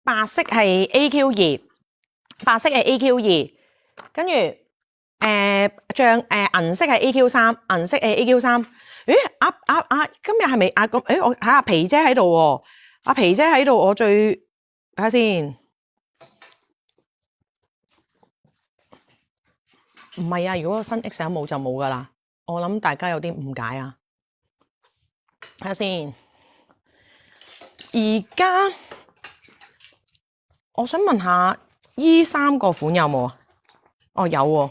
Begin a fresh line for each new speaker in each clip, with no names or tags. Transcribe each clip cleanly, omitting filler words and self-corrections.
白色係 AQ2，白色係 AQ2，跟住銀色係 AQ3，銀色係 AQ3。咦？今日係咪咁？我睇下皮姐喺度喎，阿皮姐喺度，我最睇下先。唔係啊，如果個新 Excel 冇就冇噶啦。我諗大家有啲誤解啊。睇下先。而家我想問下，依3個款有冇啊？哦，有喎。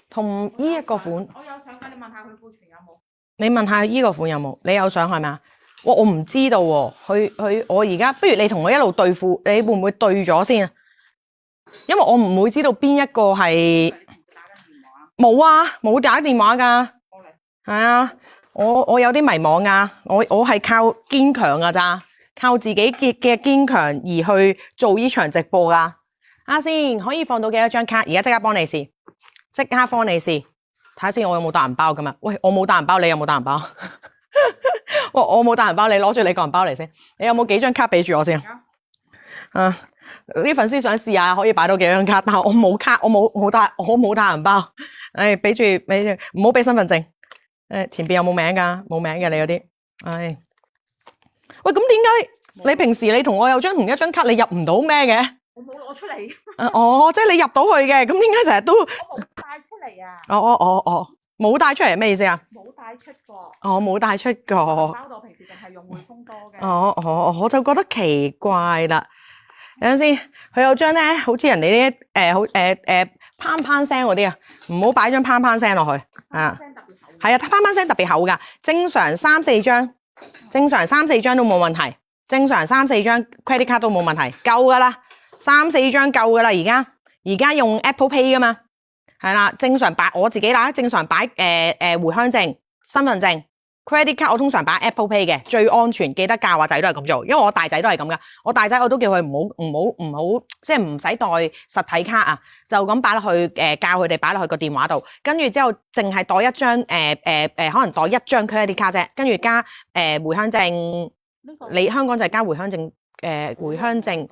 同依一個款。
我有相㗎，你問下佢庫存有冇？
你問下依個款有冇？你有相係咪啊？我唔知道喎。我而家不如你同我一路對付，你會唔會對咗先啊？因為我唔會知道邊一個係。冇啊，冇打電話㗎。係啊，我有啲迷惘㗎。我係靠堅強㗎咋，靠自己嘅堅強而去做呢場直播㗎。先可以放到幾多張卡？而家即刻幫你試，即刻幫你試。睇下先，我有冇大銀包咁啊？喂，我冇大銀包，你有冇大銀包？我冇大銀包，你攞住你個銀包嚟先。你有冇幾張卡俾住我先？啲粉絲想試下可以擺到幾張卡，但係我冇卡，我冇大銀包。俾住，唔好俾身份證。前邊有冇名㗎？冇名嘅你嗰啲。喂，咁點解你平時你同我有同一張卡，你入唔到咩嘅？
我冇攞出嚟。
即係你入到去嘅，咁點解成日都？
我冇帶出嚟啊！
冇帶出嚟咩意思啊？
冇帶出過。
冇帶出過。
包到平時淨係用匯豐多嘅。
我就覺得奇怪啦。等陣先，佢有張咧，好似人哋啲砰砰聲嗰啲啊，唔好擺張砰砰聲落去啊。係啊，砰砰聲特別厚㗎，正常3-4張，正常3-4張都冇問題，正常3-4張 credit card 都冇問題，夠㗎啦，3-4張夠㗎啦。而家用 Apple Pay 㗎嘛，係啦，正常擺我自己啦，正常擺回鄉證、身份證。credit card 我通常擺 Apple Pay 嘅，最安全，記得教我仔都係咁做，因為我大仔都係咁噶。我大仔我都叫佢唔好，即係唔使帶實體卡啊，就咁擺落去教佢哋擺落去個電話度，跟住之後淨係袋一張可能袋一張 credit card 啫，跟住加回鄉證。你香港就係加回鄉證回鄉證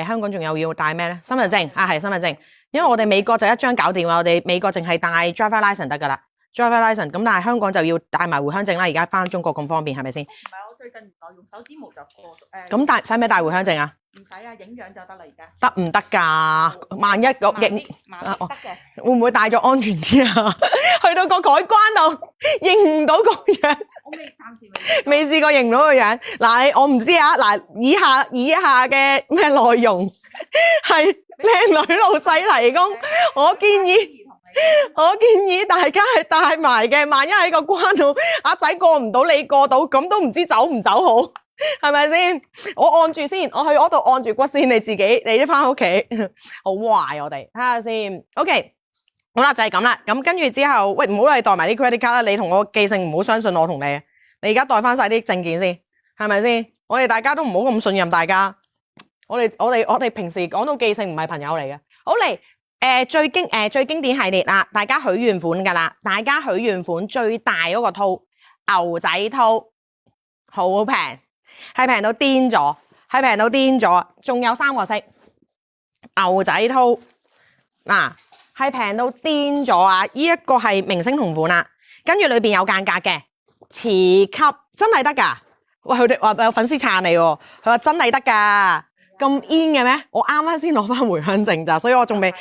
香港仲有要帶咩咧？身份證係身份證，因為我哋美國就一張搞掂啦，我哋美國淨係帶 driver license 得噶啦。driver license 咁，但係香港就要帶埋回鄉證啦。而家翻中國咁方便，係咪先？唔
係，我最近原來用手指模就過
咁使唔使帶回鄉證啊？
唔使啊，影樣就得啦。而家
得唔得㗎？萬一個影
得嘅，
會唔會帶咗安全啲啊？去到個海關度認唔到個樣。
我暫時
未試過認唔到個樣。嗱，我唔知啊。嗱，以下嘅咩內容係靚女老細提供，我建議大家係帶埋嘅，萬一喺個關度阿仔過唔到，你過到，咁都唔知走唔走好，係咪先？我按住先，我去嗰度按住骨先，你一翻屋企，好壞我哋睇下先。OK， 好啦，就係咁啦。咁跟住之後，喂，唔好你袋埋啲 credit card 啦，你同我記性唔好相信我同你，你而家袋翻晒啲證件先，係咪先？我哋大家都唔好咁信任大家，我哋平時講到記性唔係朋友嚟嘅。好嚟。最經典系列啦，大家許願款噶啦，大家許願款最大嗰個套牛仔套好平，係平到癲咗，仲有3個色牛仔套嗱，係平到癲咗啊！呢一個係明星同款啦，跟住裏邊有間隔嘅磁吸，真係得噶。喂，佢哋話有粉絲撐你喎，佢話真係得噶。咁 in 嘅咩？我啱啱先攞翻回鄉證咋，所以我仲未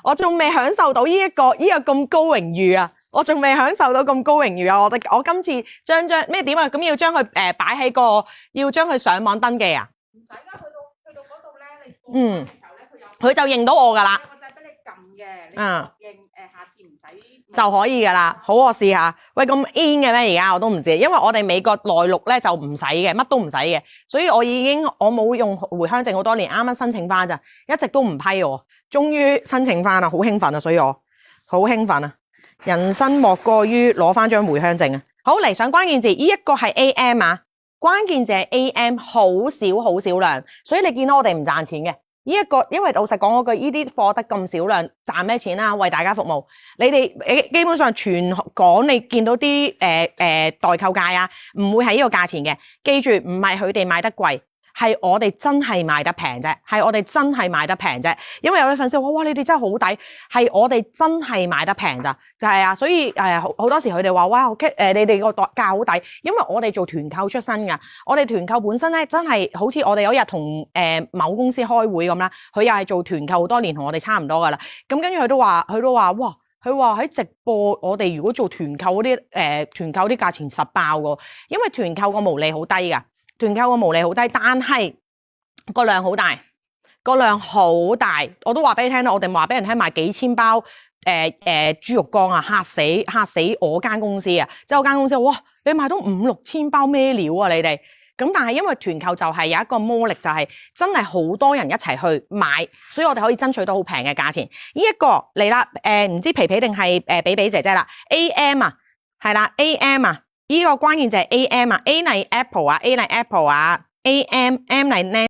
我仲未享受到呢一個咁高榮譽啊！我仲未享受到咁高榮譽啊！我今次將咩點啊？咁要將佢擺喺要將佢上網登記啊？
唔使啦，去到嗰度咧，你
佢就認到我噶啦。
有個掣俾你撳嘅，你認下次唔使
就可以噶啦。好，我試下。喂，咁 in 嘅咩？而家我都唔知，因為我哋美國內陸咧就唔使嘅，乜都唔使嘅，所以我冇用回鄉證好多年，啱啱申請翻咋，一直都唔批我，終於申請翻啦，好興奮啊！所以我好興奮啊！人生莫過於攞翻張回鄉證啊！好，嚟上關鍵字，呢一個係 AM 啊，關鍵字係 AM， 好少量，所以你見到我哋唔賺錢嘅。呢一個，因為老實講嗰句，呢啲貨得咁少量，賺咩錢啊？為大家服務，你哋基本上全港你見到啲代購價啊，唔會係呢個價錢嘅。記住，唔係佢哋賣得貴，係我哋真係賣得平啫，係我哋真係賣得平啫。因為有啲粉絲話：哇，你哋真係好抵，係我哋真係賣得平咋，就係啊。所以好多時佢哋話：哇，你哋個價好抵，因為我哋做團購出身㗎。我哋團購本身咧真係好似我哋有一日同某公司開會咁啦，佢又係做團購好多年，同我哋差唔多㗎啦。咁跟住佢都話哇。佢話喺直播，我哋如果做團購嗰啲團購啲價錢實爆㗎，因為團購個毛利好低㗎，團購個毛利好低，但係個量好大，個量好大。我都話俾你聽啦，我哋話俾人聽賣幾千包豬肉乾啊，嚇死我間公司啊！即係我間公司，哇！你賣到5、6千包咩料啊？你哋咁，但係因為團購就係有一個魔力，就係真係好多人一齊去買，所以我哋可以爭取到好平嘅價錢。呢一個嚟啦，唔知皮皮定係比比姐姐啦 ，AM 啊，係啦 AM 啊，呢個關鍵就係 AM 啊，A 嚟 Apple 啊，A 嚟 Apple 啊，AM M 嚟